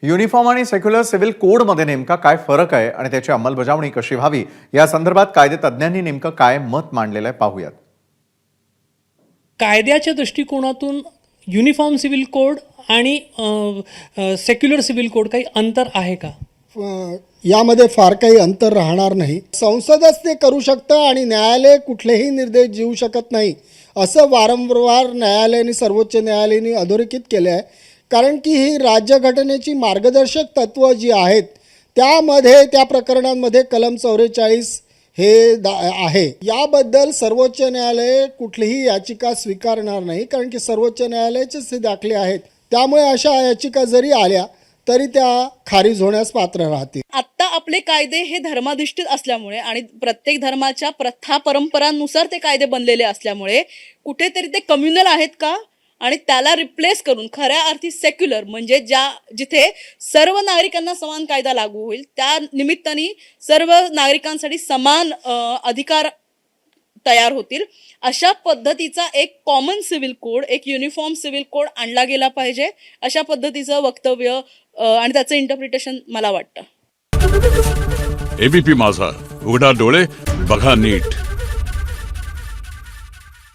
Uniform आणि secular civil कोडमध्ये नेमका काय फरक आहे आणि त्याची अंमलबजावणी कशी व्हावी या संदर्भात कायदेतज्ञांनी नेमकं काय मत मांडलेलं आहे पाहूयात. कायद्याच्या दृष्टिकोनातून युनिफॉर्म सिव्हिल कोड आणि सेक्युलर सिव्हिल कोड काही अंतर आहे का? यामध्ये फार काही अंतर राहणार नाही. संसदच ते करू शकतं आणि न्यायालय कुठलेही निर्देश देऊ शकत नाही असं वारंवार न्यायालयाने सर्वोच्च न्यायालयाने अधोरेखित केले आहे. कारण की ही राज्यघटनेची मार्गदर्शक तत्त्व जी आहेत त्यामध्ये त्या प्रकरणांमध्ये कलम 44 हे आहे. याबद्दल सर्वोच्च न्यायालय कुठलीही याचिका स्वीकारणार नाही, कारण की सर्वोच्च न्यायालयाचेच हे दाखले आहेत. त्यामुळे अशा याचिका जरी आल्या तरी त्या खारिज होण्यास पात्र राहतील. आत्ता आपले कायदे हे धर्माधिष्ठित असल्यामुळे आणि प्रत्येक धर्माच्या प्रथा परंपरांनुसार ते कायदे बनलेले असल्यामुळे कुठेतरी ते कम्युनल आहेत का, आणि त्याला रिप्लेस करून खऱ्या अर्थी सेक्युलर म्हणजे जिथे सर्व नागरिकांना समान कायदा लागू होईल, त्या निमित्ताने सर्व नागरिकांसाठी समान अधिकार तयार होतील, अशा पद्धतीचा एक कॉमन सिव्हिल कोड, एक युनिफॉर्म सिव्हिल कोड आणला गेला पाहिजे. अशा पद्धतीचं वक्तव्य आणि त्याचं इंटरप्रिटेशन मला वाटतं. एबीपी माझा, उघडा डोळे बघा नीट.